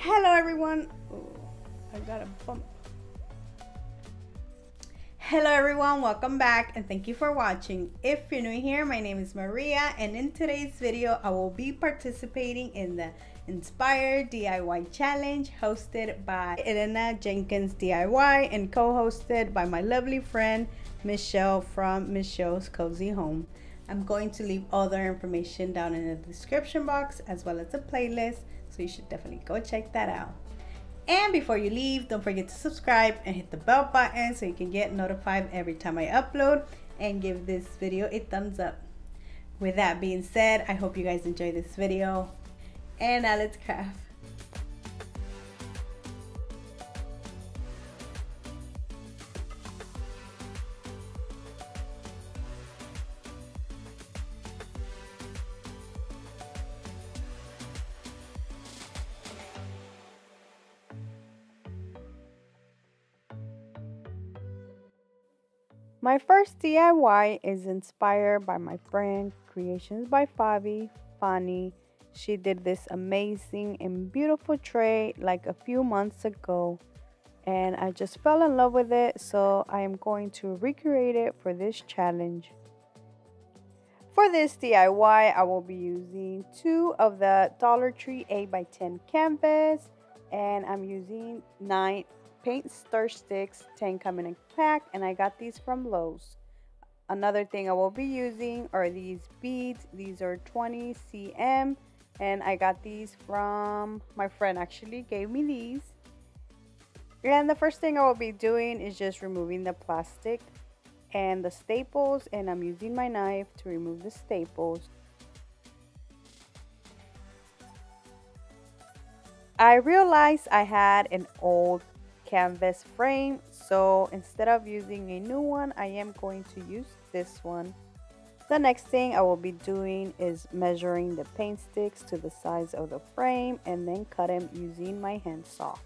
Hello everyone. Ooh, I got a bump. Hello everyone, welcome back and thank you for watching. If you're new here, my name is Maria and in today's video I will be participating in the Inspired DIY Challenge hosted by Elena Jenkins DIY and co-hosted by my lovely friend Michelle from Michelle's Cozy Home. I'm going to leave all their information down in the description box as well as a playlist, so you should definitely go check that out. And before you leave, don't forget to subscribe and hit the bell button so you can get notified every time I upload, and give this video a thumbs up. With that being said, I hope you guys enjoy this video, and now let's craft. My first DIY is inspired by my friend Creations by Fabi, Fanny. She did this amazing and beautiful tray like a few months ago, and I just fell in love with it, so I am going to recreate it for this challenge. For this DIY, I will be using 2 of the Dollar Tree 8x10 canvas, and I'm using 9 paint stir sticks, 10 come in a pack, and I got these from Lowe's. Another thing I will be using are these beads. These are 20 cm, and I got these from my friend, actually gave me these. And the first thing I will be doing is just removing the plastic and the staples, and I'm using my knife to remove the staples. I realized I had an old canvas frame, so instead of using a new one, I am going to use this one. The next thing I will be doing is measuring the paint sticks to the size of the frame and then cut them using my handsaw.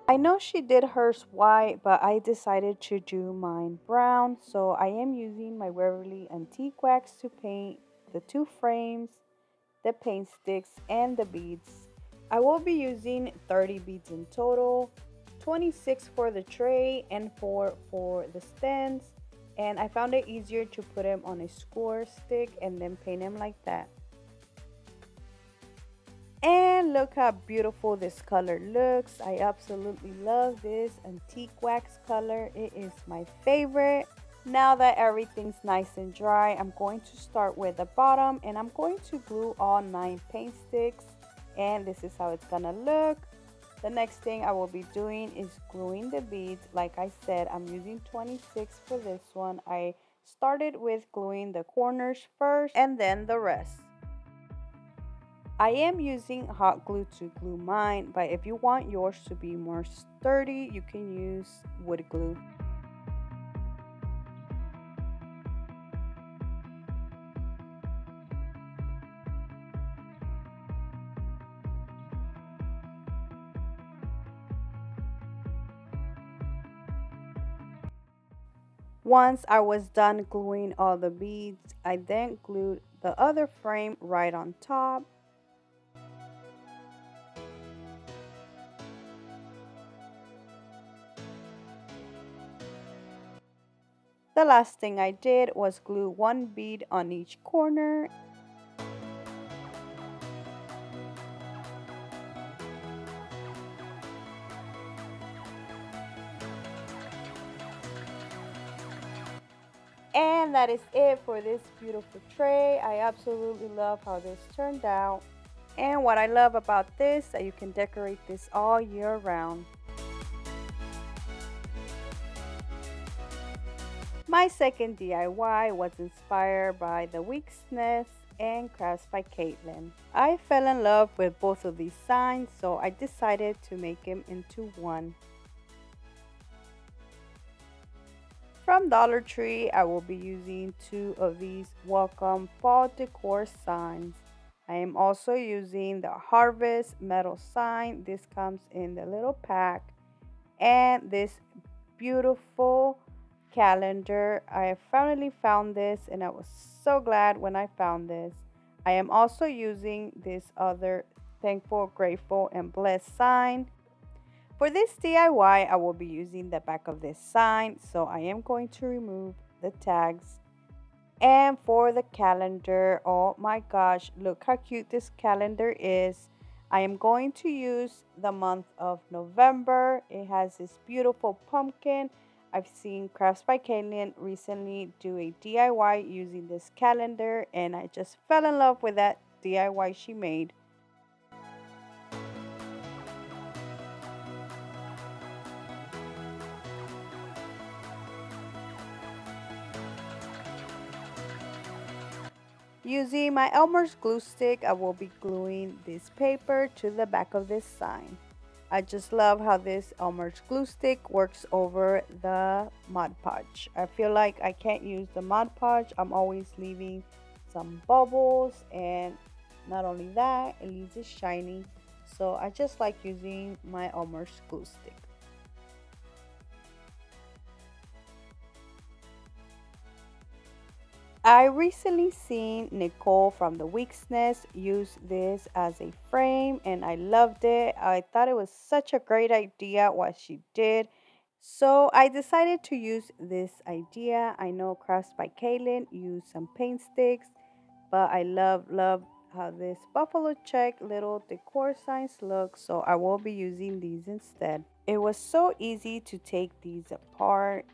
I know she did hers white, but I decided to do mine brown, so I am using my Waverly Antique Wax to paint the 2 frames, the paint sticks, and the beads. I will be using 30 beads in total, 26 for the tray and 4 for the stands, and I found it easier to put them on a score stick and then paint them like that. And look how beautiful this color looks. I absolutely love this antique wax color. It is my favorite. Now that everything's nice and dry, I'm going to start with the bottom, and I'm going to glue all 9 paint sticks, and this is how it's gonna look. The next thing I will be doing is gluing the beads. Like I said, I'm using 26 for this one. I started with gluing the corners first and then the rest. I am using hot glue to glue mine, but if you want yours to be more sturdy, you can use wood glue. Once I was done gluing all the beads, I then glued the other frame right on top. The last thing I did was glue 1 bead on each corner. And that is it for this beautiful tray. I absolutely love how this turned out. And what I love about this is that you can decorate this all year round. My second DIY was inspired by the Weaksness and Crafts by Caitlin. I fell in love with both of these signs, so I decided to make them into one. From Dollar Tree, I will be using 2 of these Welcome Fall Decor signs. I am also using the Harvest metal sign. This comes in the little pack. And this beautiful calendar. I finally found this and I was so glad when I found this. I am also using this other thankful, grateful, and blessed sign. For this DIY, I will be using the back of this sign, so I am going to remove the tags. And for the calendar, oh my gosh, look how cute this calendar is. I am going to use the month of November. It has this beautiful pumpkin. I've seen Crafts by Kaylin recently do a DIY using this calendar, and I just fell in love with that DIY she made. Using my Elmer's glue stick, I will be gluing this paper to the back of this sign. I just love how this Elmer's glue stick works over the Mod Podge. I feel like I can't use the Mod Podge. I'm always leaving some bubbles, and not only that, it leaves it shiny. So I just like using my Elmer's glue stick. I recently seen Nicole from the Week's Nest use this as a frame and I loved it. I thought it was such a great idea what she did. So I decided to use this idea. I know Crafts by Kaylin used some paint sticks, but I love how this buffalo check little decor signs look. So I will be using these instead. It was so easy to take these apart,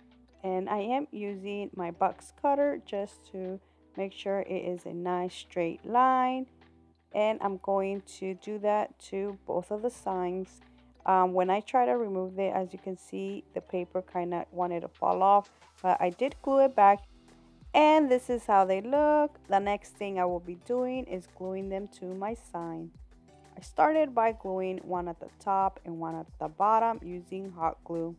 and I am using my box cutter just to make sure it is a nice straight line, and I'm going to do that to both of the signs. When I try to remove it, as you can see, the paper kind of wanted to fall off, but I did glue it back, and this is how they look. The next thing I will be doing is gluing them to my sign. I started by gluing one at the top and one at the bottom using hot glue.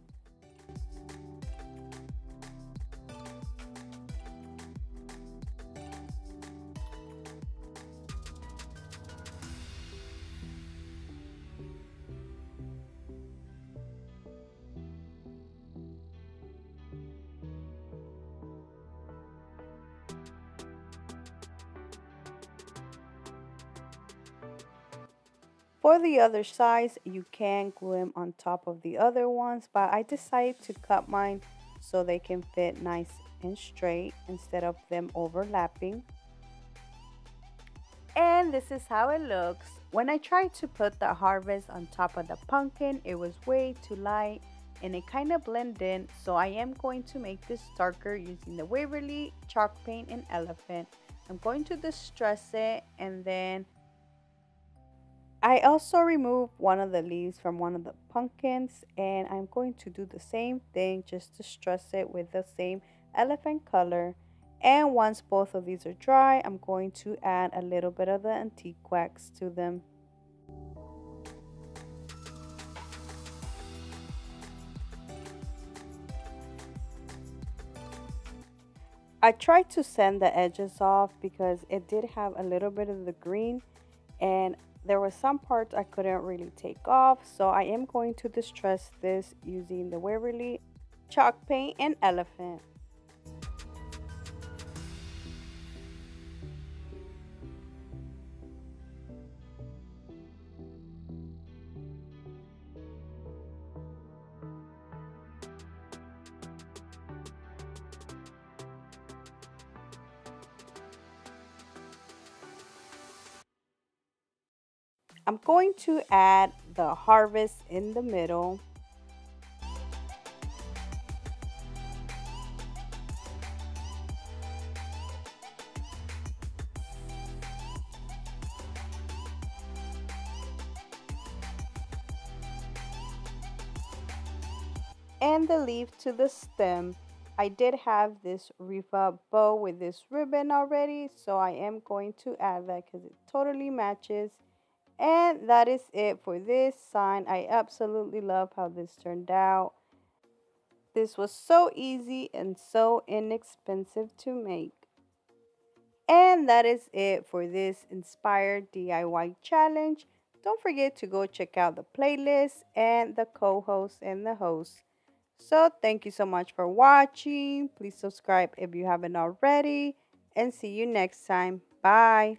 For the other sides, you can glue them on top of the other ones, but I decided to cut mine so they can fit nice and straight instead of them overlapping. And this is how it looks. When I tried to put the harvest on top of the pumpkin, it was way too light and it kind of blended in, so I am going to make this darker using the Waverly chalk paint and elephant. I'm going to distress it, and then I also removed one of the leaves from one of the pumpkins, and I'm going to do the same thing, just to stress it with the same elephant color. And once both of these are dry, I'm going to add a little bit of the antique wax to them. I tried to sand the edges off because it did have a little bit of the green, and there were some parts I couldn't really take off, so I am going to distress this using the Waverly chalk paint and elephant. I'm going to add the harvest in the middle. And the leaf to the stem. I did have this Rifa bow with this ribbon already, so I am going to add that because it totally matches. And that is it for this sign. I absolutely love how this turned out. This was so easy and so inexpensive to make. And that is it for this inspired DIY challenge. Don't forget to go check out the playlist and the co-host and the host. So thank you so much for watching. Please subscribe if you haven't already. And see you next time. Bye.